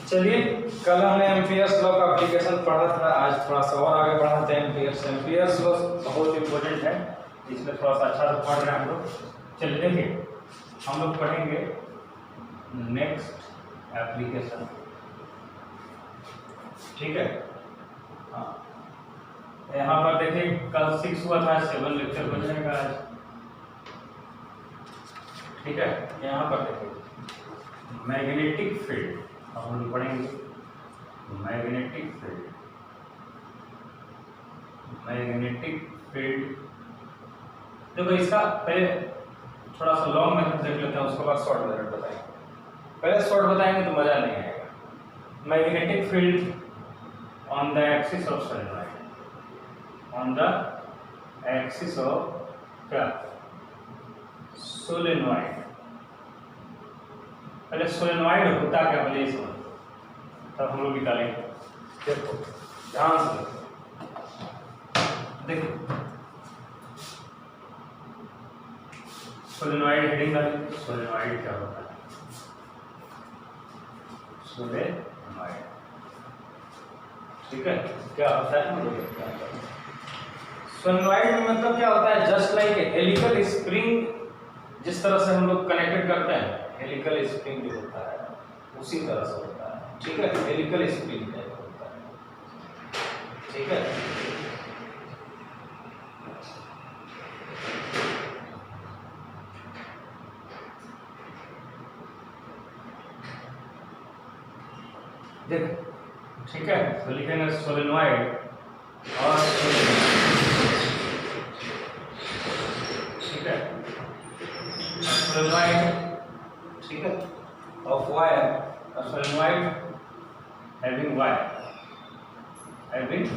चलिए, कल हमने एम्पियर्स लॉ का एप्लीकेशन पढ़ा था, आज थोड़ा सा और आगे बढ़ाते हैं। एम्पियर्स लॉ बहुत इम्पोर्टेंट है, इसमें थोड़ा सा अच्छा से पढ़ रहे हैं हम लोग। चलिए देखिए, हम लोग पढ़ेंगे नेक्स्ट एप्लीकेशन, ठीक है। हाँ, यहाँ पर देखिए कल 6 हुआ था, 7 लेक्चर हो जाएगा आज, ठीक है। यहाँ पर देखिए मैग्नेटिक फील्ड हम लोग पढ़ेंगे। मैग्नेटिक फील्ड देखो, इसका पहले थोड़ा सा लॉन्ग मेथड देख लेते हैं, उसके बाद शॉर्ट मेथड बताएंगे। पहले शॉर्ट बताएंगे तो मजा नहीं आएगा। Magnetic field on the axis of solenoid, on the axis of क्या, सोलेनॉइड। पहले सोलेनॉइड होता क्या, पहले ये समझ, तब हम लोग निकालेंगे। देखो ध्यान से देखो, सोलेनॉइड हेडिंग डालें। सोलेनॉइड क्या होता है? सोलेनॉइड, ठीक है, क्या होता है? सोलेनॉइड में मतलब क्या होता है? जस्ट लाइक हेलिकल स्प्रिंग, जिस तरह से हम लोग कनेक्टेड करते हैं, हेलिकल स्प्रिंग जो होता है उसी तरह से होता है, ठीक है। हेलिकल स्प्रिंग टाइप होता है, ठीक है। देखो, ठीक है, तो लिखेंगे सोलेनॉइड और ठीक है, सोलेनॉइड, ठीक है, of wire, solenoid having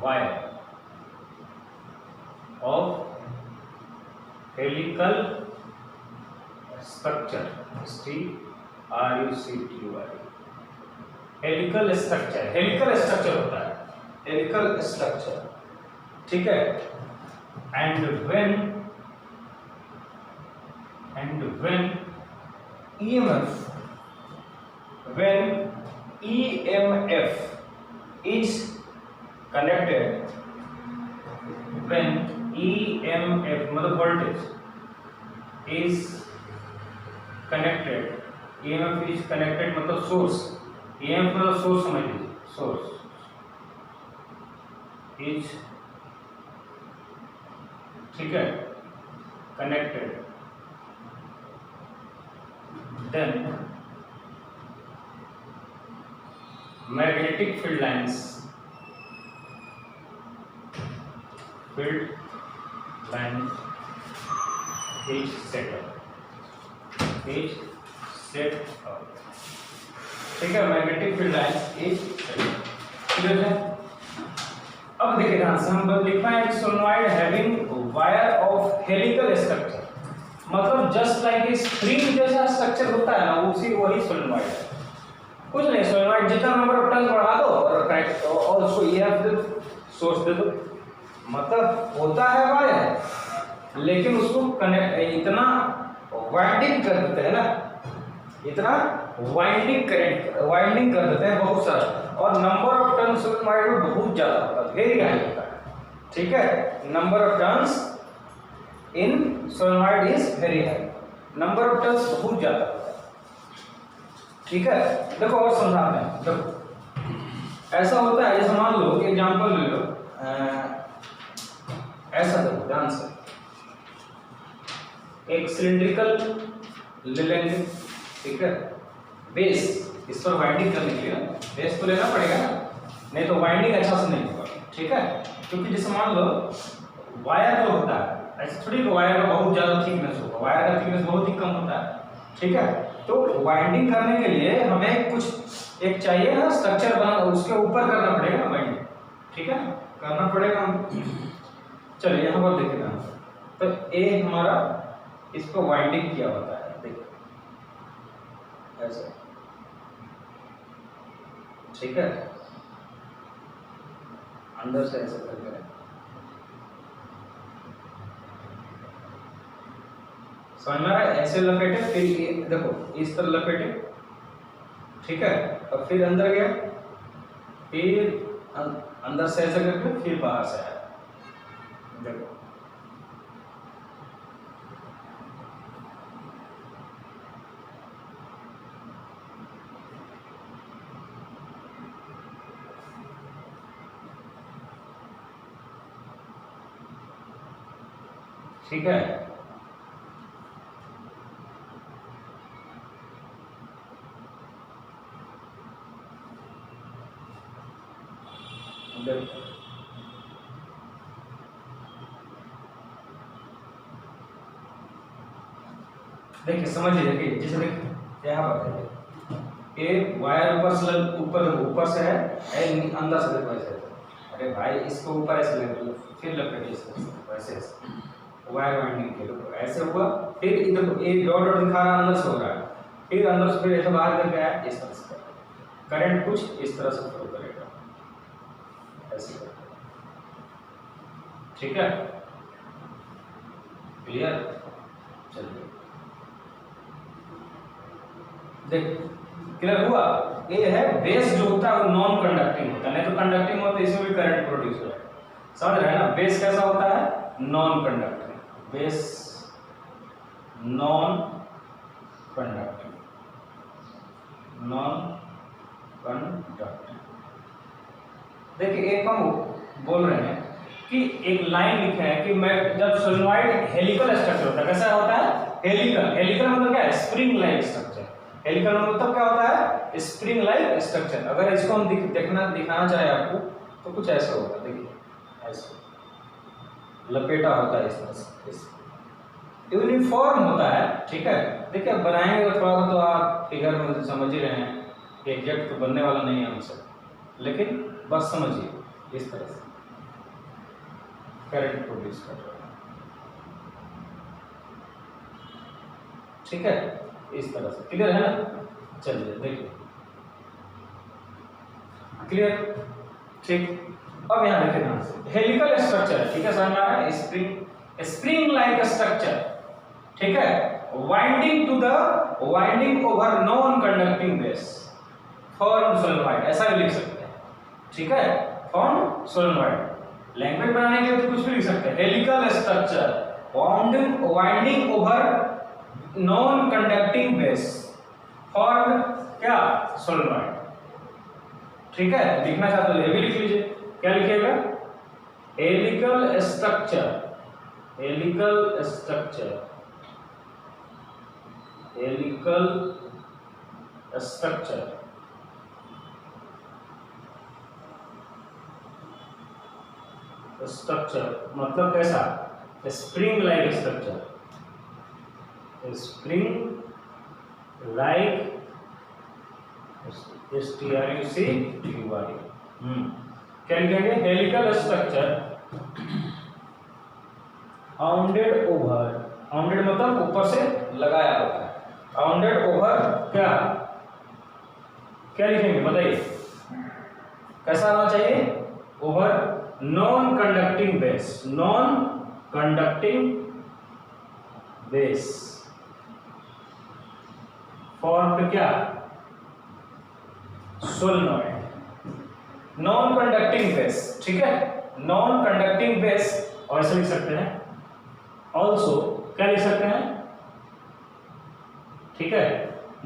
wire of helical structure, structure, helical structure होता है, हेलिकल स्ट्रक्चर, ठीक है। And when EMF is connected, when EMF मतलब voltage is connected, EMF is connected मतलब सोर्स, EMF मतलब सोर्स समझ लीजिए, सोर्स is, ठीक है, connected, then magnetic field lines is set up, ठीक है। Magnetic field lines is clear है। अब देखिए ध्यान से, हम लिख पाए solenoid having wire of helical structure, मतलब जस्ट लाइक ए स्प्रिंग जैसा स्ट्रक्चर होता है ना, वही सोलेनॉइड है। कुछ नहीं, सोलेनॉइड जितना नंबर ऑफ टर्न्स बढ़ा दो और उसको EMF दे दो, सोर्स दे दो, मतलब होता है वायर, लेकिन उसको कनेक्ट इतना वाइंडिंग कर देते हैं ना, इतना वाइंडिंग कर देते हैं बहुत सारा, और नंबर ऑफ टर्न्स सोलेनॉइड में बहुत ज्यादा होता है, वेरी हाई होता है, ठीक है। Number of turns in solenoid is very high, number of turns बहुत ज्यादा होता है, ठीक है। देखो और समझाते हैं। देखो ऐसा होता है, जैसे मान लो एग्जांपल ले लो, ऐसा देखो ध्यान से, एक सिलिंड्रिकल ले लेंगे, ठीक है, बेस, इस पर वाइंडिंग करने के लिए बेस तो लेना पड़ेगा ना, नहीं तो वाइंडिंग अच्छा से नहीं होगा, ठीक है। क्योंकि जैसे मान लो वायर जो होता है, ऐसे थोड़ी वायर का बहुत ज्यादा थिकनेस होगा, वायर का थिकनेस बहुत ही कम होता है, ठीक है। तो वाइंडिंग करने के लिए हमें कुछ एक चाहिए ना स्ट्रक्चर बना, उसके ऊपर करना पड़ेगा वाइंडिंग, ठीक है, करना पड़ेगा। चलिए यहाँ पर देखिए ना, तो ए हमारा इस पर वाइंडिंग किया होता है, देखिए ऐसे, ठीक है, अंदर से ऐसे करके समझ में आ रहा है? ऐसे लपेटे, फिर देखो इस तरह लपेटे, ठीक है, और फिर अंदर गया, फिर अंदर से ऐसे करके फिर बाहर से आया। देखो ठीक है, देखिए समझिए, देखिए जैसे देखिए यहाँ पर देखिए ये वायर ऊपर से ऊपर से है, अंदर से देखो ऐसे। अरे भाई इसको ऊपर ऐसे लगे फिर लपेटे वैसे वायर वाइंडिंग के तो ऐसे हुआ, फिर इधर एक डॉट डॉट दिखा रहा अंदर से हो रहा है, फिर अंदर से फिर ऐसे बाहर करके आया, इस तरह से करंट कुछ इस तरह से फ्लो करेगा ऐसे करके। ठीक है, क्लियर? चलिए देख क्लियर हुआ। ये है बेस जो होता है वो नॉन कंडक्टिंग होता है, नहीं तो कंडक्टिंग होता है इसमें भी करंट प्रोड्यूस हो रहा है। समझ रहे हैं ना? बेस कैसा होता है? Non conducting, base non conducting, non conducting. देखिए एक हम बोल रहे हैं कि एक लाइन लिखे है कि मैं जब सोलेनॉइड हेलिकल स्ट्रक्चर होता है, कैसा होता है? हेलिकल। हेलिकल मतलब क्या है? Spring like structure. हेलिकल मतलब क्या होता है? Spring like structure. अगर इसको हम दिखाना चाहे आपको तो कुछ ऐसा होगा, देखिए ऐसे लपेटा होता है इस तरह से, यूनिफॉर्म होता है। ठीक है, देखिए अब बनाएंगे तो थोड़ा तो आप फिगर में समझ ही रहे हैं, एग्जैक्ट तो बनने वाला नहीं है हमसे, लेकिन बस समझिए इस तरह से करंट प्रोड्यूस कर रहा है। ठीक है, इस तरह से क्लियर है ना? चलिए देखिए क्लियर, ठीक। अब यहाँ देखिए ध्यान से, हेलिकल स्ट्रक्चर है, ठीक है, समझ में आ रहा है? स्प्रिंग लाइक स्ट्रक्चर, ठीक है, winding over non conducting base form solenoid, ऐसा भी लिख सकते हैं। ठीक है, फॉर्म सोलेनॉइड। लैंग्वेज बनाने के लिए तो कुछ भी लिख सकते हैं। Helical structure winding over non conducting base form क्या? सोलेनॉइड। ठीक है, लिखना चाहते हो ये भी लिख लीजिए। क्या लिखिएगा? Helical structure, helical structure, helical structure structure मतलब कैसा? Spring like structure, spring like STRUCTURE। क्या लिखेंगे? Helical structure bounded over, bounded मतलब ऊपर से लगाया होता है, बाउंडेड ओवर क्या? क्या लिखेंगे बताइए, कैसा होना चाहिए? Over non conducting base, non conducting base form क्या? सोलेनॉइड। नॉन कंडक्टिंग बेस, ठीक है, नॉन कंडक्टिंग बेस, और ऐसे लिख सकते हैं ऑल्सो, क्या लिख सकते हैं? ठीक है,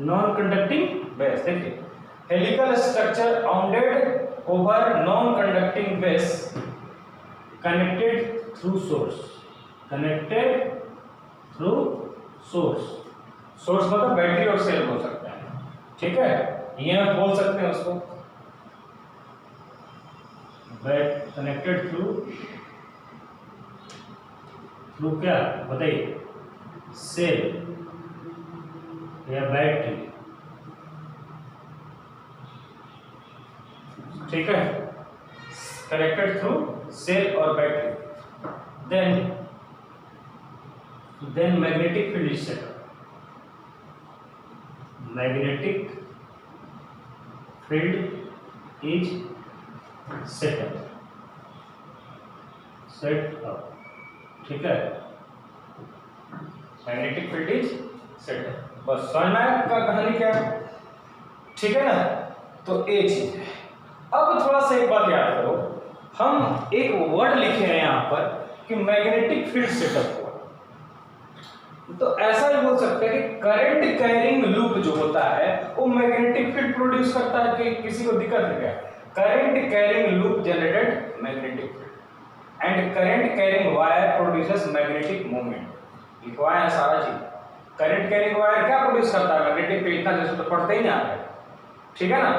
नॉन कंडक्टिंग बेस। देखिए helical structure bounded over non conducting base connected through source, connected through source. Source मतलब बैटरी और सेल बोल सकते हैं। ठीक है, ये बोल सकते हैं उसको कनेक्टेड थ्रू क्या बताइए? सेल या बैटरी। ठीक है, कनेक्टेड थ्रू सेल और battery. Then magnetic field is set, magnetic field is set up. ठीक है, magnetic field is set up. बस समझना है का कहानी क्या है? ठीक है ना, तो ये चीज है। अब थोड़ा सा एक बात याद करो, हम एक वर्ड लिखे हैं यहाँ पर कि मैग्नेटिक फील्ड सेटअप हुआ, तो ऐसा भी बोल सकते हैं कि करंट कैरिंग लूप जो होता है वो मैग्नेटिक फील्ड प्रोड्यूस करता है। कि किसी को दिक्कत है क्या? Current carrying loop generated magnetic field and current carrying wire produces magnetic moment. लिखवाया है सारा चीज। करंट कैरिंग वायर क्या प्रोड्यूस करता है? Magnetic field. इतना जैसे तो पढ़ते ही ना है, ठीक है ना,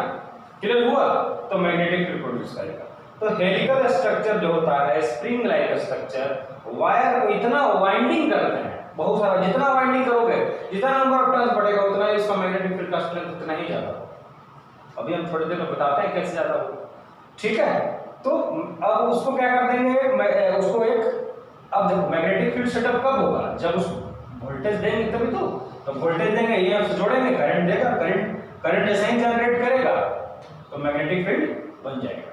क्लियर हुआ? तो मैग्नेटिक फील्ड प्रोड्यूस करेगा। तो हेलिकल स्ट्रक्चर जो होता है, स्प्रिंग लाइक स्ट्रक्चर, वायर को इतना वाइंडिंग करते हैं, बहुत सारा, जितना वाइंडिंग करोगे जितना नंबर ऑफ टर्न्स बढ़ेगा उतना इसका मैग्नेटिक फील्ड का स्ट्रेंथ उतना ही ज्यादा होगा। अभी हम थोड़ी देर में बताते हैं कैसे ज्यादा होगा, ठीक है। तो अब उसको क्या कर देंगे, उसको एक, अब देखो मैग्नेटिक फील्ड सेटअप कब होगा? जब उसको वोल्टेज देंगे तभी तो वोल्टेज देंगे, ईएमएफ से जोड़ेंगे, करंट देगा, करंट जैसे ही जनरेट करेगा तो मैग्नेटिक फील्ड बन जाएगा,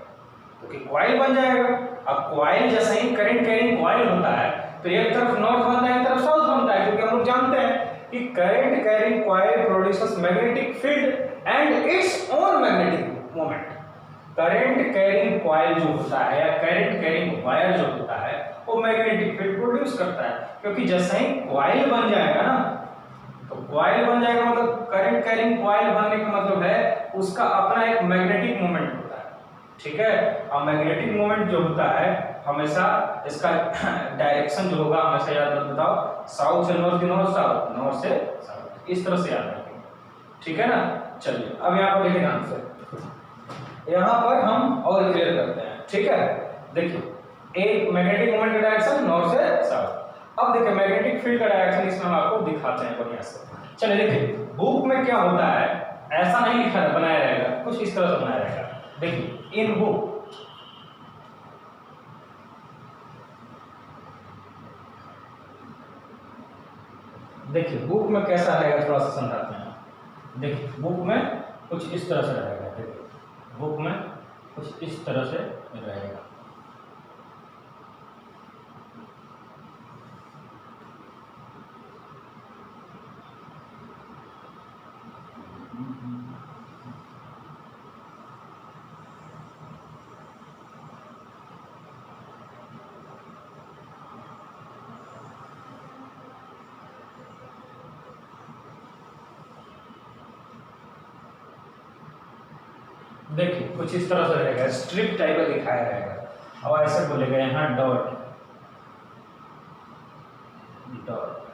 क्योंकि कॉइल बन जाएगा। अब कॉइल जैसे ही करंट कैरिंग कॉइल होता है तो एक तरफ नॉर्थ बनता है, एक तरफ साउथ बनता है, क्योंकि हम लोग जानते हैं कि current carrying coil produces magnetic field and its own magnetic moment. Current carrying coil जो होता है या करंट कैरिंग वायर जो होता है वो मैग्नेटिक फील्ड प्रोड्यूस करता है, क्योंकि जैसे ही कॉइल बन जाएगा ना, तो कॉइल बन जाएगा मतलब करंट कैरिंग कॉइल बनने का मतलब है उसका अपना एक मैग्नेटिक मोमेंट होता है, ठीक है। और मैग्नेटिक मोमेंट जो होता है हमेशा इसका डायरेक्शन जो होगा हमेशा याद मत बताओ, साउथ से नॉर्थ, नॉर्थ साउथ, नॉर्थ से साउथ, इस तरह से याद रखेंगे, ठीक है ना। चलिए अब यहाँ पर देखिए आंसर, यहाँ पर हम और क्लियर करते हैं, ठीक है। देखिए एक मैग्नेटिक मोमेंट का डायरेक्शन नॉर्थ से साउथ। अब देखिए मैग्नेटिक फील्ड का डायरेक्शन इसमें हम आपको दिखाते हैं बढ़िया से। चलिए देखिए बुक में क्या होता है, ऐसा नहीं लिखा है, बनाया रहेगा, कुछ इस तरह से बनाया रहेगा। देखिए इन बुक, देखिए बुक में कैसा रहेगा थोड़ा सा समझाते हैं। देखिए बुक में कुछ इस तरह से रहेगा, देखिए बुक में कुछ इस तरह से रहेगा, देखिए कुछ इस तरह से रहेगा, स्ट्रिप टाइप का दिखाया रहेगा। और ऐसे बोलेगा यहाँ डॉट डॉट,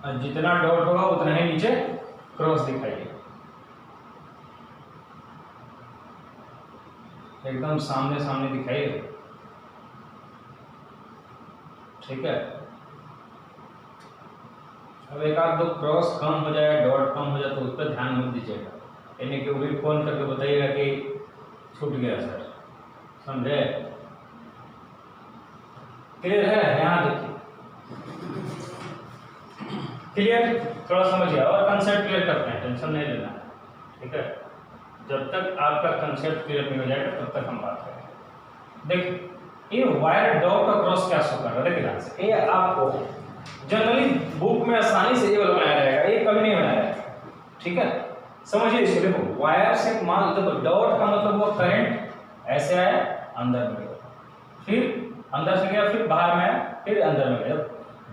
और जितना डॉट होगा उतना ही नीचे क्रॉस दिखाइए, एकदम सामने सामने दिखाइए, ठीक है। अब एक आध दो क्रॉस कम हो जाए, डॉट कम हो जाए तो उस पर ध्यान मत दीजिएगा, यानी कि भी फोन करके बताइएगा कि छूट गया सर, समझे? क्लियर है? यहाँ देखिए क्लियर, थोड़ा समझिए और कंसेप्ट क्लियर करते हैं, टेंशन नहीं लेना है, ठीक है। जब तक आपका कंसेप्ट क्लियर नहीं हो जाएगा तब तक हम बात करेंगे। देखिए ये वायर डॉट का क्रॉस क्या शो कर रहा है, देखिए ध्यान से, ये आपको जनरली बुक में आसानी से ये वाला बनाया जाएगा, ये कभी नहीं बनाया जाएगा, ठीक है। समझिए इसको, देखो वायर से मान, देखो डॉट का मतलब वो करंट ऐसे आया अंदर में गया, फिर अंदर से गया, फिर बाहर में आया, फिर अंदर में गया।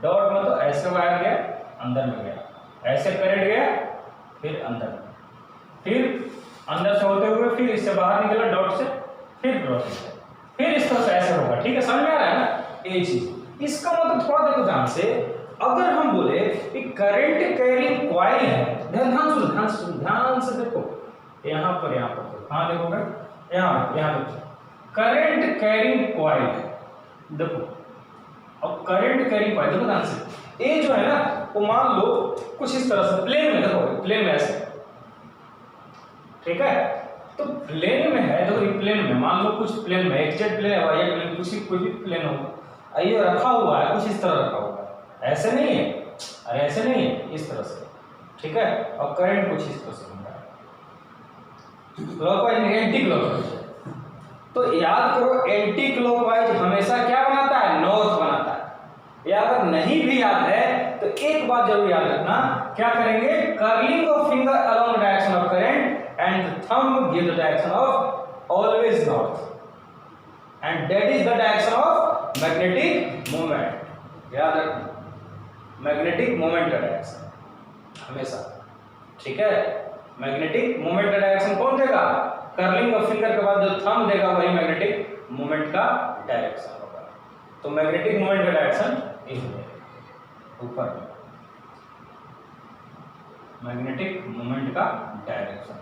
डॉट मतलब ऐसे वायर गया अंदर में गया, ऐसे करंट गया फिर अंदर में, फिर अंदर से होते हुए फिर इससे बाहर निकला डॉट से, फिर क्रॉस से, फिर इस तरह से ऐसे होगा, ठीक है। समझ में आ रहा है ना ये चीज? इसका मतलब थोड़ा देखो ध्यान से, अगर हम बोले कि करंट कैरिंग कॉइल है, ध्यान से देखो, यहाँ पर कहाँ देखोगे, यहाँ देखो करंट कैरिंग कॉइल है, देखो अब करंट कैरिंग कॉइल देखो ध्यान से, ये जो है ना वो मान लो कुछ इस तरह से प्लेन में, देखो प्लेन में ऐसे, ठीक है। तो प्लेन में है, देखो ये प्लेन में, मान लो कुछ प्लेन में, एक्जेक्ट प्लेन है, वाई प्लेन, कोई भी प्लेन होगा, ये रखा हुआ है कुछ इस तरह रखा हुआ है, ऐसे नहीं है, अरे ऐसे नहीं है, इस तरह से, ठीक है। और करंट कुछ इस तरह से बन रहा है, क्लॉकवाइज नहीं, एंटी क्लॉकवाइज, तो याद करो एंटी क्लॉकवाइज हमेशा क्या बनाता है, नॉर्थ बनाता है। या अगर नहीं भी याद है तो एक बात जरूर याद रखना, क्या करेंगे, curling of finger along direction of current and thumb give the direction of always north and that is the direction of magnetic moment. याद रखना, मैग्नेटिक मोमेंट का डायरेक्शन हमेशा, ठीक है। मैग्नेटिक मोमेंट का डायरेक्शन कौन देगा, कर्लिंग ऑफ फिंगर के बाद जो थंब देगा वही मैग्नेटिक मोमेंट का डायरेक्शन होगा। तो मैग्नेटिक मोमेंट का डायरेक्शन ऊपर, मैग्नेटिक मोमेंट का डायरेक्शन।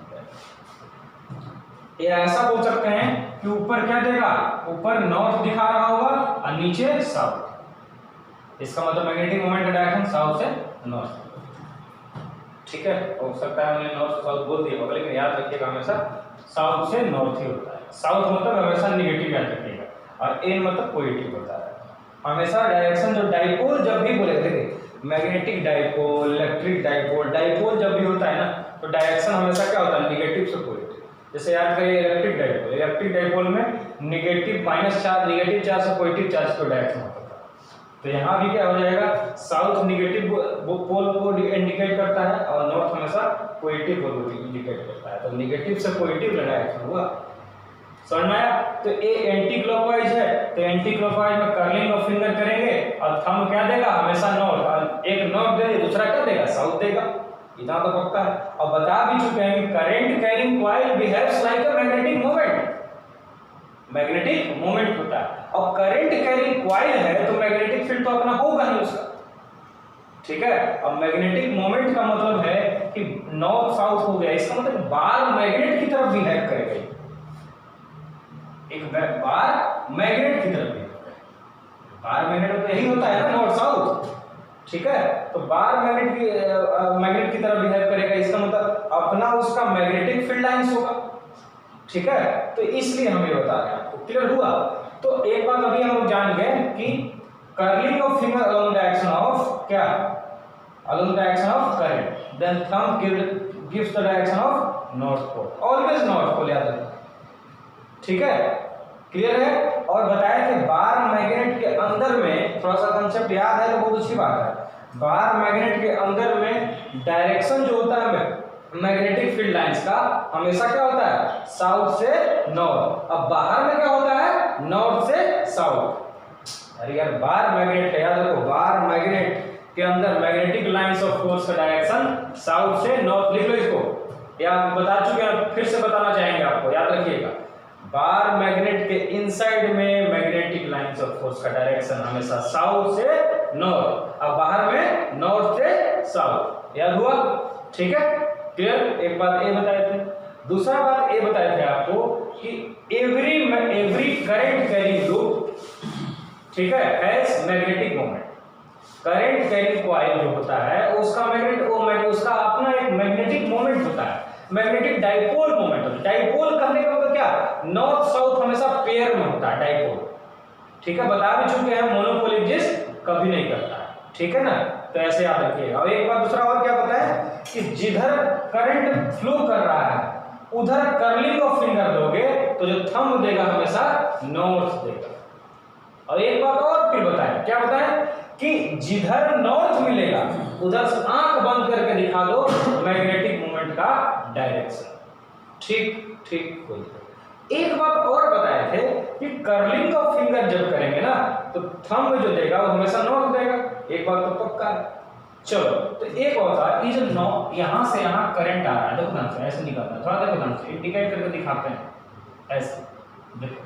ये ऐसा बोल सकते हैं कि ऊपर क्या देगा, ऊपर नॉर्थ दिखा रहा होगा और नीचे साउथ। इसका मतलब मैग्नेटिक मोमेंट का डायरेक्शन साउथ से नॉर्थ, ठीक है। हो सकता है मैंने नॉर्थ साउथ बोल दिया होगा, लेकिन याद रखिएगा हमेशा साउथ से नॉर्थ ही होता है। साउथ मतलब हमेशा निगेटिव याद रखिएगा और एन मतलब पॉजिटिव होता है हमेशा। डायरेक्शन जो डाइपोल जब भी बोले थे, magnetic dipole, electric dipole, dipole जब भी होता है ना तो डायरेक्शन हमेशा क्या होता है, निगेटिव से पॉजिटिव। जैसे याद करिए इलेक्ट्रिक डाइपोल, इलेक्ट्रिक डाइपोल में negative minus charge, negative charge से पॉजिटिव चार्ज का डायरेक्शन होता है। तो यहाँ भी क्या हो जाएगा, साउथ निगेटिव पोल को इंडिकेट करता है और नॉर्थ हमेशा पॉजिटिव पोल को इंडिकेट करता है। तो निगेटिव से पॉजिटिव डायरेक्शन हुआ, समझ में आया। तो ये एंटी क्लॉकवाइज है, तो एंटी क्लॉकवाइज में कर्लिंग ऑफ फिंगर करेंगे और थंब क्या देगा, हमेशा नॉर्थ, और एक नॉर्थ दे दूसरा क्या देगा, साउथ देगा। इतना तो पक्का है। और बता भी चुके हैं कि current carrying coil behaves like a magnetic moment, magnetic moment होता है। और करंट कैरिंग कॉइल है तो मैग्नेटिक फील्ड तो अपना होगा नहीं उसका, ठीक है। और मैग्नेटिक मोमेंट का मतलब है कि नॉर्थ साउथ हो गया, इसका मतलब बार मैग्नेट की तरफ बिहेव करेगा, एक बार मैग्नेट की तरफ बिहेव करेगा। बार मैग्नेट तो यही होता है ना, नॉर्थ साउथ, ठीक है। तो बार मैग्नेट की तरफ बिहेव करेगा, इसका मतलब अपना उसका मैग्नेटिक फील्ड लाइंस होगा, ठीक है। तो इसलिए हम ये बता रहे हैं आपको, क्लियर हुआ। तो एक बात अभी हम लोग जान गए कि curling of finger along direction of क्या, along direction of current, then thumb gives the direction of north pole, always north pole, याद रखना, ठीक है, क्लियर है। और बताया कि बार मैग्नेट के अंदर में, थोड़ा सा कंसेप्ट याद है तो बहुत अच्छी बात है। बार मैग्नेट के अंदर में डायरेक्शन जो होता है मैग्नेटिक फील्ड लाइंस का हमेशा क्या होता है, साउथ से नॉर्थ। अब बाहर में क्या होता है, नॉर्थ से साउथ। अरे यार बार मैग्नेट का याद रखो, बार मैग्नेट के अंदर मैग्नेटिक लाइंस ऑफ फोर्स का डायरेक्शन साउथ से नॉर्थ, लिख लो इसको, या बता चुके हैं, फिर से बताना चाहेंगे आपको, याद रखिएगा। बार मैग्नेट के इनसाइड में मैग्नेटिक लाइंस ऑफ फोर्स का डायरेक्शन हमेशा साउथ से नॉर्थ, अब बाहर में नॉर्थ से साउथ, याद हुआ, ठीक है, क्लियर। एक बात ये बताए थे, दूसरा बात ये बताए थे आपको कि एवरी करंट कैरिंग लूप, ठीक है, has magnetic moment. Current carrying coil जो होता है उसका उसका अपना एक मैग्नेटिक मोमेंट होता है, मैग्नेटिक डाइपोल मोमेंट होता है। डाइपोल करने का मतलब क्या, नॉर्थ साउथ हमेशा पेयर में होता है डाइपोल, ठीक है। बता भी चुके हैं मोनोपोल एग्जिस्ट कभी नहीं करता है, ठीक है ना। तो ऐसे याद रखिएगा। और एक बार दूसरा और क्या पता है कि जिधर करंट फ्लो कर रहा है उधर कर्लिंग ऑफ फिंगर दोगे तो जो थंब देगा हमेशा नॉर्थ देगा। और एक बात और फिर बताएं, क्या बताएं कि जिधर नॉर्थ मिलेगा उधर आंख बंद करके दिखा दो मैग्नेटिक मोमेंट का डायरेक्शन, ठीक ठीक। कोई एक बात और बताए थे कि कर्लिंग ऑफ फिंगर जब करेंगे ना तो थंब जो देगा वो हमेशा नॉर्थ देगा, एक बात तो पक्का है। चलो तो एक और था, ये जो यहां से यहां करंट आ रहा है, देखो ध्यान से ऐसे निकलता है, थोड़ा देखो ध्यान से, इंडिकेट करके दिखाते हैं, ऐसे देखो,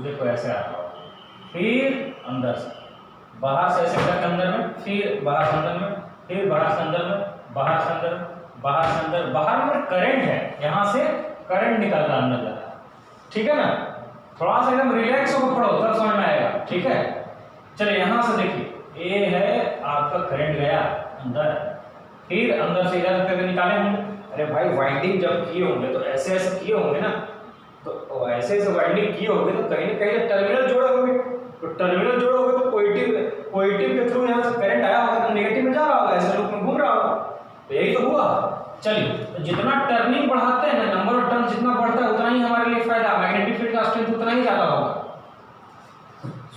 देखो ऐसे आ रहा है, फिर अंदर से बाहर से ऐसे करके अंदर में, फिर बाहर से अंदर में, फिर बाहर से अंदर में, बाहर से अंदर, बाहर से अंदर, बाहर में करंट है, यहां से करंट निकल रहा है अंदर जा रहा है, ठीक है ना। थोड़ा सा एकदम रिलैक्स होकर पढ़ो तब समझ में आएगा, ठीक है। चलिए यहां से देखिए, ये है आपका करंट गया अंदर, फिर अंदर से इधर करके निकाले होंगे। अरे भाई वाइंडिंग जब किए होंगे तो ऐसे ऐसे किए होंगे ना, तो ऐसे ऐसे वाइंडिंग किए होंगे तो कहीं ना कहीं टर्मिनल जोड़े होंगे, तो टर्मिनल जोड़े होंगे तो पॉजिटिव के थ्रू यहाँ से करंट आया होगा तो नेगेटिव में जा रहा होगा, ऐसे लूप में घूम रहा होगा, तो यही तो हुआ। चलिए, तो जितना टर्निंग बढ़ाते हैं ना, नंबर ऑफ टर्न जितना बढ़ता है उतना ही हमारे लिए फायदा, मैग्नेटिक फील्ड का स्ट्रेंथ उतना ही ज्यादा होगा।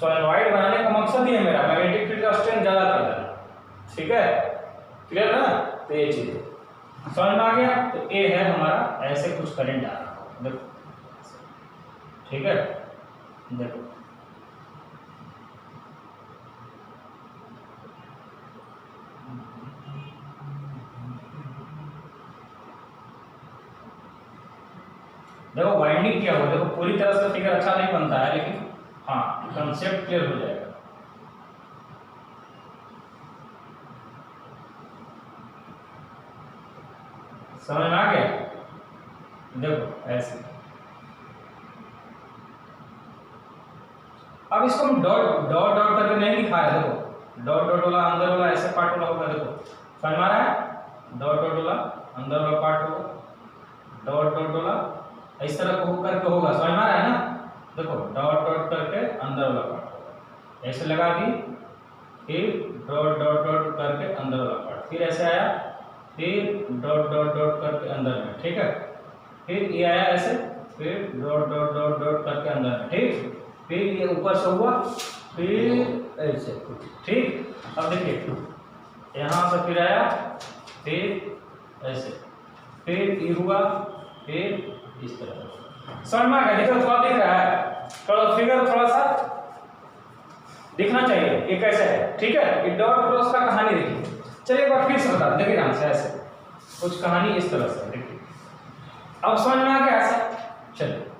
सोलेनॉइड बनाने का मकसद ही है मेरा मैग्नेटिक फील्ड का स्ट्रेंथ ज्यादा कर देना, ठीक है, क्लियर ना। तो ये चीज समझ में आ गया। तो ए है हमारा, ऐसे कुछ करंट आ रहा है, देखो, ठीक है, देखो देखो वाइंडिंग क्या हुआ, देखो पूरी तरह से फिगर अच्छा नहीं बनता है, लेकिन हाँ कंसेप्ट क्लियर हो जाएगा। समझ में आ गया। देखो ऐसे, अब इसको हम डॉट डॉट डॉट करके नहीं दिखा रहे, देखो डॉट डॉट वाला अंदर वाला ऐसे पार्ट वाला होगा, देखो समझ में आ रहा है, डॉट डॉट वाला अंदर वाला पार्ट होगा, डॉट डॉट वाला इस तरह को करके होगा, समझ में आ रहा है ना। देखो डॉट डॉट करके अंदर वाला पार्ट होगा, ऐसे लगा दी, फिर डॉट डॉट डॉट करके अंदर वाला पार्ट, फिर ऐसे आया, फिर डॉट डॉट डॉट करके अंदर में, ठीक है, फिर ये आया ऐसे, फिर डॉट डॉट डॉट डॉट करके अंदर में, ठीक, फिर ये ऊपर से हुआ, फिर ऐसे, ठीक। अब देखिए यहाँ से फिर आया, फिर ऐसे, फिर ये हुआ, फिर इस तरह। समझ में आ गया। देखो थोड़ा दिख रहा है, थोड़ा फिगर थोड़ा सा दिखना चाहिए, ये कैसे है, ठीक है। ये डॉट क्रॉस का कहानी देखिए, चलिए एक बार फिर से बता, देखिए ध्यान से, ऐसे कुछ कहानी इस तरह से, देखिए अब समझ में आ गया ऐसा। चलिए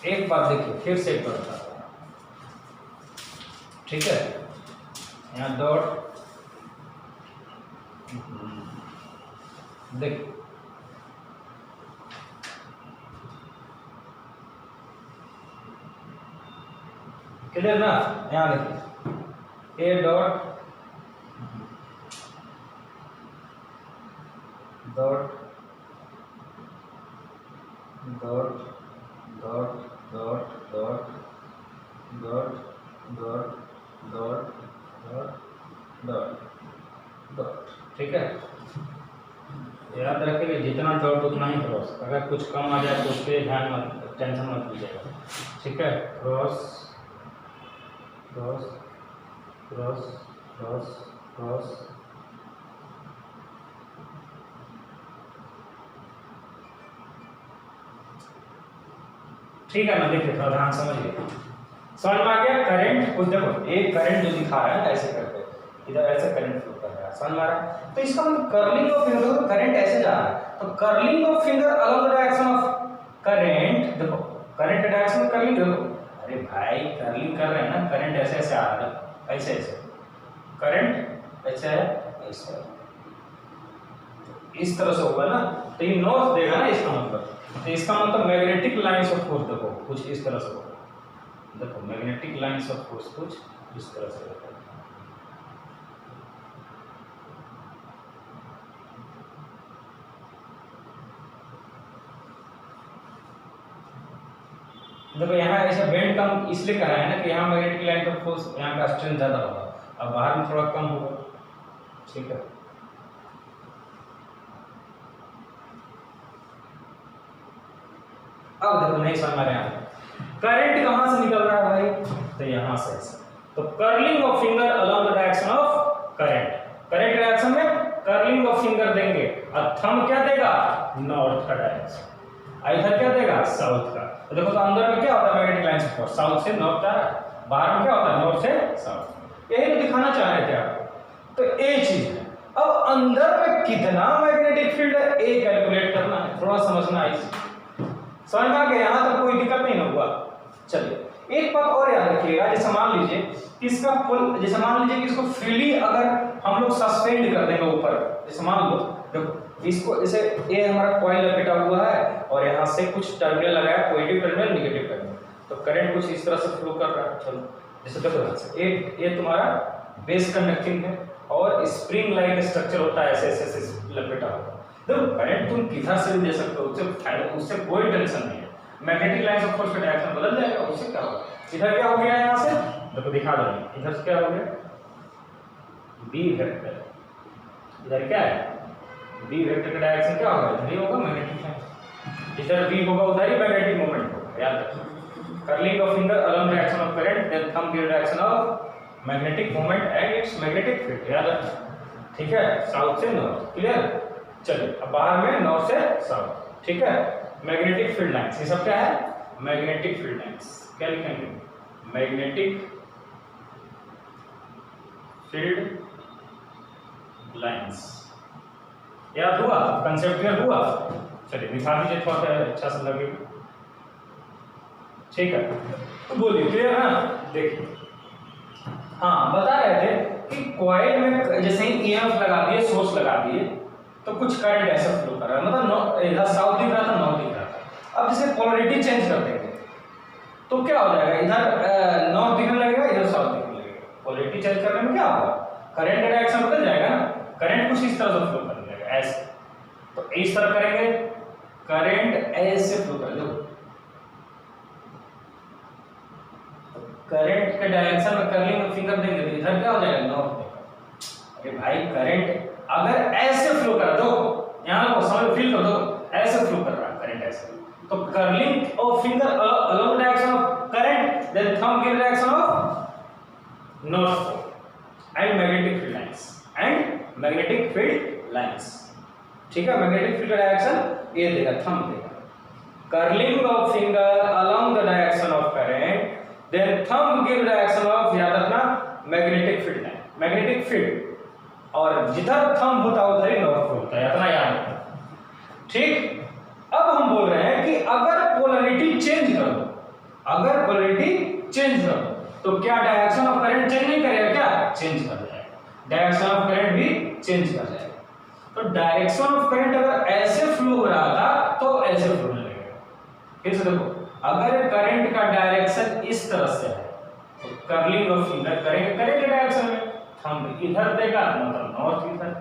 एक बात देखिए, फिर से एक बार बताता हूं, ठीक है, यहाँ डॉट, देखिए क्लियर ना, यहाँ देखिए ए dot dot dot dot dot dot dot dot dot dot dot dot, ठीक है। याद रखिए जितना डॉट उतना ही क्रॉस, अगर कुछ कम आ जाए तो उस पर ध्यान मत, टेंशन मत लीजिएगा, ठीक है। Cross cross cross cross cross, ठीक है ना। देखिए थोड़ा ध्यान समझिए, समझ में आ गया। करंट कुछ देखो, एक करंट जो दिखा रहा है ऐसे करके, इधर ऐसे करंट फ्लो कर रहा है, समझ में आ रहा है। तो इसका मतलब कर्लिंग ऑफ फिंगर, तो करंट ऐसे जा रहा है, तो curling of finger along the direction of current, देखो करंट के डायरेक्शन में कर्लिंग, देखो अरे भाई कर्लिंग कर रहे हैं ना, करंट ऐसे ऐसे आ रहा है, ऐसे ऐसे करंट ऐसे है, ऐसे इस तरह से होगा ना, तो ये नॉर्थ देगा ना इसका मतलब, तो इसका मतलब मैग्नेटिक लाइंस ऑफ फोर्स देखो कुछ इस तरह से होगा, देखो मैग्नेटिक लाइंस ऑफ फोर्स कुछ इस तरह से होगा। देखो यहाँ ऐसा बेंड कम इसलिए करा है ना कि यहाँ मैग्नेटिक लाइन ऑफ फोर्स, यहाँ का स्ट्रेंथ ज्यादा होगा, अब बाहर में थोड़ा कम होगा, ठीक है। अब देखो नहीं समझ में आ रहा है, करंट कहां से निकल रहा है भाई, तो यहां से ऐसे, तो curling of finger along the direction of current, current direction में कर्लिंग ऑफ फिंगर देंगे, और थंब क्या देगा, नॉर्थ का डायरेक्शन, इधर क्या देगा, साउथ का। तो देखो तो अंदर में क्या होता है मैग्नेटिक लाइन से फोर्स साउथ से नॉर्थ जा रहा है, बाहर में क्या होता है नॉर्थ से साउथ, यही तो दिखाना चाह रहे थे आपको। तो ये चीज है, अब अंदर में कितना मैग्नेटिक फील्ड है ये कैलकुलेट करना है, थोड़ा समझना है इसे, समझ में आ गया, यहां तक कोई दिक्कत नहीं ना हुआ। चलिए एक बात और याद रखिएगा, जैसे मान लीजिए इसका फुल, जैसे मान लीजिए कि इसको फ्रीली अगर हम लोग सस्पेंड कर देंगे ऊपर, जैसे मान लो देखो इसको, जैसे ये हमारा कॉइल लपेटा हुआ है और यहाँ से कुछ टर्मिनल लगाया, पॉजिटिव टर्मिनल नेगेटिव टर्मिनल, तो करंट कुछ इस तरह से फ्लो कर रहा है। चलो जैसे देखो ये तुम्हारा बेस कंडक्टिंग है और स्प्रिंग लाइक स्ट्रक्चर होता है, ऐसे ऐसे लपेटा हुआ, देखो करंट तुम किधर से भी दे सकते हो, उससे कोई टेंशन नहीं है, मैग्नेटिक लाइन ऑफ फोर्स का डायरेक्शन बदल जाएगा, उससे क्या होगा, इधर क्या हो गया यहाँ से, देखो दिखा दो, इधर से क्या हो गया, बी वेक्टर, इधर क्या है बी वेक्टर का डायरेक्शन क्या होगा, इधर ही होगा, मैग्नेटिक लाइन। इधर बी होगा उधर ही मैग्नेटिक मोमेंट होगा, याद रखना। Curling of finger along direction of current, then thumb give direction of magnetic moment and its magnetic field, याद रखना। ठीक है, साउथ से नॉर्थ, क्लियर। चलिए अब बाहर में नॉर्थ से साउथ, ठीक है। मैग्नेटिक फील्ड लाइंस, ये सब क्या है, मैग्नेटिक फील्ड लाइंस। क्या लिखेंगे, मैग्नेटिक फील्ड लाइंस। याद हुआ, कंसेप्ट क्लियर हुआ। चलिए दिखा दीजिए थोड़ा सा अच्छा सा लगेगा, ठीक है। तो बोलिए क्लियर ना, देखिए। हाँ, बता रहे थे कि कॉइल में जैसे ही ईएमएफ लगा दिए, सोर्स लगा दिए, तो कुछ करंट ऐसा फ्लो कर रहा है, मतलब इधर साउथ दिख रहा था, नॉर्थ दिख रहा था। अब जैसे पोलैरिटी चेंज कर देंगे तो क्या हो जाएगा, इधर नॉर्थ दिखने लगेगा, इधर साउथ दिखने लगेगा। पोलैरिटी चेंज करने में क्या होगा, करंट का डायरेक्शन बदल जाएगा ना। करंट कुछ इस तरह से फ्लो करने लगेगा, ऐसे। तो इस तरह करेंगे, करंट ऐसे फ्लो कर दो, करंट के डायरेक्शन में कर्लिंग में फिंगर देंगे तो इधर क्या हो जाएगा, नॉर्थ। अरे भाई करंट अगर ऐसे फ्लो कर दो, यहां को समझ फील कर दो, ऐसे फ्लो कर रहा है करंट ऐसे, तो curling of finger along direction of current, then thumb give direction of north pole and magnetic field lines, and magnetic field lines. ठीक है, मैग्नेटिक फील्ड का डायरेक्शन ये देगा, थंब देगा। Curling of finger along the direction of current, then thumb give direction of, याद रखना, magnetic field line, magnetic field. और जिधर थंब होता है उधर ही नॉर्थ पोल होता है, इतना याद रखना। ठीक, अब हम बोल रहे हैं कि अगर पोलैरिटी चेंज कर दो, अगर पोलैरिटी चेंज कर दो तो क्या डायरेक्शन ऑफ करंट चेंज नहीं करेगा, क्या चेंज कर जाएगा, डायरेक्शन ऑफ करंट भी चेंज कर जाएगा। तो डायरेक्शन ऑफ करंट अगर ऐसे फ्लो हो रहा था तो ऐसे फ्लो होने लगेगा। फिर से देखो, अगर करंट का डायरेक्शन इस तरह से है तो कर्लिंग ऑफ फिंगर करेंगे करंट के डायरेक्शन में, थंब इधर देगा मतलब नॉर्थ इधर।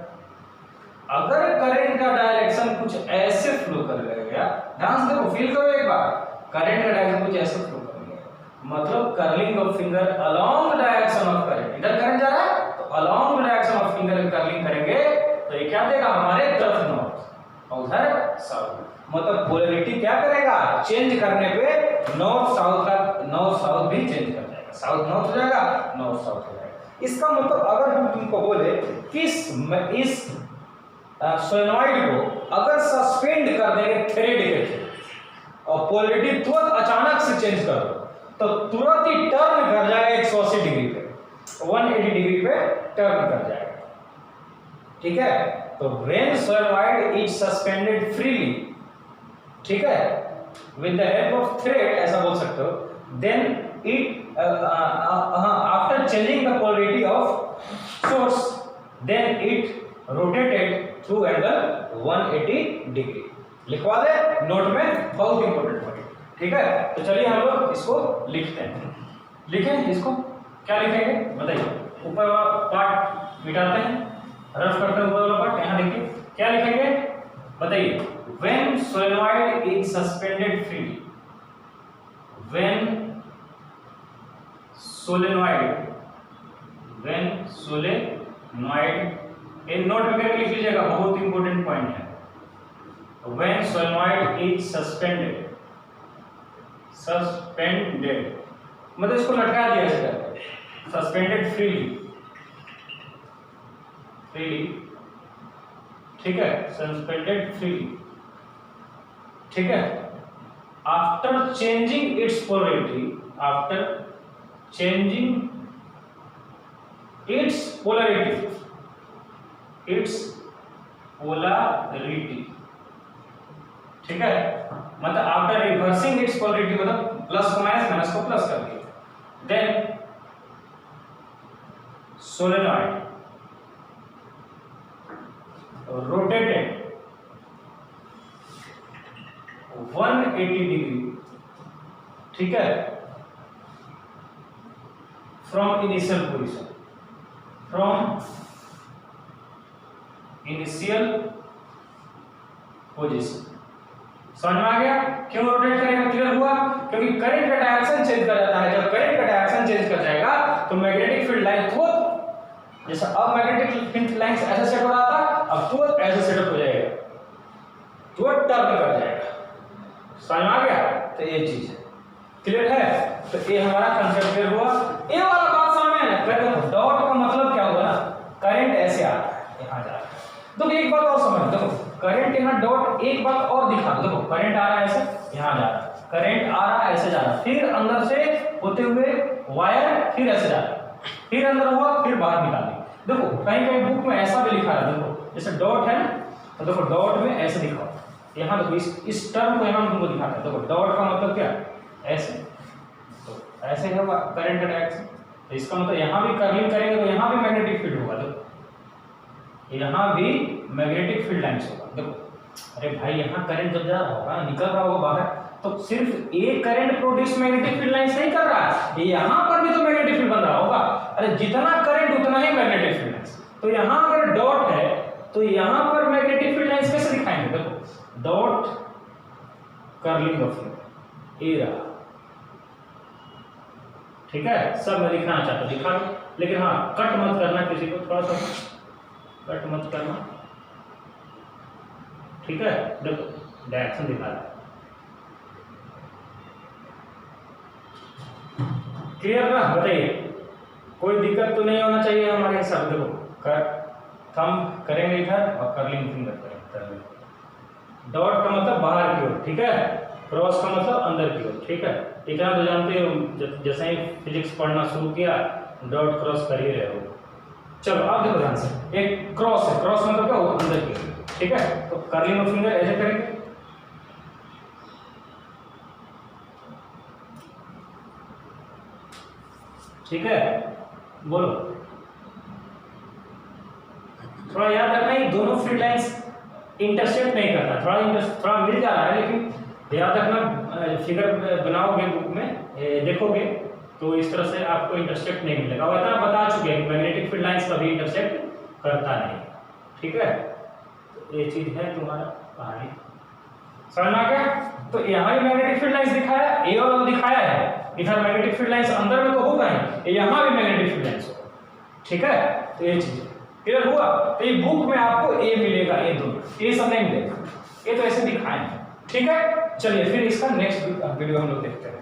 अगर करंट का डायरेक्शन कुछ ऐसे फ्लो कर गया, ध्यान से देखो, फील करो एक बार, करंट का डायरेक्शन कुछ ऐसे फ्लो कर गया, मतलब curling of finger along direction of current, इधर करंट जा रहा है तो along direction of finger curling करेंगे तो ये क्या देगा, हमारे तरफ नॉर्थ और उधर साउथ। मतलब पोलैरिटी क्या करेगा, चेंज करने पे नॉर्थ साउथ का, नॉर्थ साउथ भी चेंज कर जाएगा, साउथ नॉर्थ हो जाएगा, नॉर्थ साउथ हो जाएगा। इसका मतलब अगर हम तुमको बोले कि इस सोलेनॉइड को अगर सस्पेंड कर देंगे थ्रेड के थ्रू और पोलैरिटी तुरंत अचानक से चेंज कर दो तो तुरंत ही टर्न कर जाएगा 180 डिग्री पे, 180 डिग्री पे टर्न कर जाएगा। ठीक है, तो when solenoid is suspended freely, ठीक है, with the help of thread, ऐसा बोल सकते हो, then it after changing the polarity of source, then it rotated through angle 180 degree। लिखवा दे नोट में, बहुत इंपॉर्टेंट पॉइंट। ठीक है, तो चलिए हम लोग इसको लिखते हैं। लिखें इसको, क्या लिखेंगे बताइए, ऊपर वाला पार्ट मिटाते हैं, रफ करते हैं ऊपर वाला पार्ट। यहाँ देखिए क्या लिखेंगे बताइए, when solenoid is suspended freely, when solenoid, एक नोट में करके लिख लीजिएगा, बहुत इंपॉर्टेंट पॉइंट है। when solenoid is suspended मतलब इसको लटका दिया जाएगा, सस्पेंडेड फ्रीली, ठीक है, सस्पेंडेड फ्रीली, ठीक है। After changing it's polarity, after changing its polarity, ठीक है, मतलब आफ्टर रिवर्सिंग इट्स पोलैरिटी, मतलब प्लस को माइनस, माइनस को प्लस कर दिया, देन सोलेनॉइड रोटेटेड 180 डिग्री, ठीक है, from initial position, समझ में आ गया क्यों रोटेट करेगा, क्लियर हुआ, क्योंकि करंट का डायरेक्शन चेंज कर जाता है। जब करंट का डायरेक्शन चेंज कर जाएगा तो मैग्नेटिक फील्ड लाइन खुद जैसे अब मैग्नेटिक फील्ड लाइंस ऐसे सेट हो रहा था, अब तुरंत ऐसे सेटअप हो जाएगा, तुरंत टर्न कर जाएगा। समझ में आ गया? तो ये चीज है, क्लियर है? तो ये हमारा कंसेप्ट क्लियर हुआ। ये वाला बात समझ में है? देखो डॉट का मतलब क्या हुआ ना, करंट ऐसे आ रहा है, यहाँ जा रहा है। तो एक बात और समझ, देखो करंट यहाँ डॉट, एक बात और दिखा, देखो करंट आ रहा है ऐसे, यहाँ जा रहा है, करंट आ रहा है ऐसे जा रहा है, फिर अंदर से होते हुए वायर फिर ऐसे जा रहा है, फिर अंदर हुआ फिर बाहर निकाल दी। देखो कहीं कहीं बुक में ऐसा भी लिखा है, देखो जैसे डॉट है ना, तो देखो डॉट में ऐसे दिखाओ, यहाँ देखो इस टर्म को यहाँ तुमको दिखाता है। देखो डॉट का मतलब क्या, ऐसे, तो ऐसे है करंट का डायरेक्शन, तो इसका मतलब यहाँ भी कर्लिंग करेंगे तो यहाँ भी मैग्नेटिक फील्ड होगा। देखो यहाँ भी मैग्नेटिक फील्ड लाइंस होगा। देखो अरे भाई यहाँ करंट जब जा रहा होगा, निकल रहा होगा बाहर, तो सिर्फ एक current produce magnetic field lines नहीं कर रहा है, यहाँ पर भी तो मैग्नेटिक फील्ड बन रहा होगा। अरे जितना करंट उतना ही मैग्नेटिक फील्ड लाइंस। तो यहाँ अगर डॉट है तो यहाँ पर मैग्नेटिक फील्ड लाइंस कैसे दिखाएंगे? देखो डॉट कर्लिंग ऑफ ए रहा, ठीक है? सब मैं दिखाना चाहता हूँ, दिखा दो, लेकिन हाँ कट मत करना किसी को, थोड़ा सा कट मत करना, ठीक है? देखो डायरेक्शन दिखा रहा है, क्लियर ना? बताइए, कोई दिक्कत तो नहीं होना चाहिए हमारे हिसाब। देखो कर थंब करेंगे इधर और कर्लिंग फिंगर करेंगे। डॉट का मतलब बाहर की ओर, ठीक है? क्रॉस का मतलब अंदर की ओर, ठीक है? इतना तो जानते हो, जैसे ही फिजिक्स पढ़ना शुरू किया डॉट क्रॉस कर ही रहे हो। चलो अब देखो ध्यान से, एक क्रॉस है, क्रॉस मतलब क्या होगा, अंदर की ओर, ठीक है? तो कर्लिंग ऑफ फिंगर ऐसे करेंगे, ठीक है? बोलो, थोड़ा याद रखना ये दोनों फील्ड लाइंस इंटरसेक्ट नहीं करता, थोड़ा मिल जा रहा है, लेकिन याद रखना फिगर बनाओगे बुक में देखोगे तो इस तरह से आपको इंटरसेक्ट नहीं मिलेगा। और इतना बता चुके हैं मैग्नेटिक फील्ड लाइंस कभी इंटरसेक्ट करता नहीं, ठीक है? तो ये चीज है तुम्हारा कहानी, समझ में आ गया? तो यहाँ भी मैग्नेटिक फील्ड लाइंस दिखाया, ए और दिखाया है, इधर मैग्नेटिक फील्ड लाइंस अंदर में तो होगा ही, यहाँ भी मैग्नेटिक फील्ड लाइंस होगा, ठीक है? तो ये चीज क्लियर हुआ? तो ये बुक में आपको ए मिलेगा, ये दोनों, ये सब नहीं मिलेगा, ये तो ऐसे दिखाए, ठीक है? चलिए फिर इसका नेक्स्ट वीडियो हम लोग देखते हैं।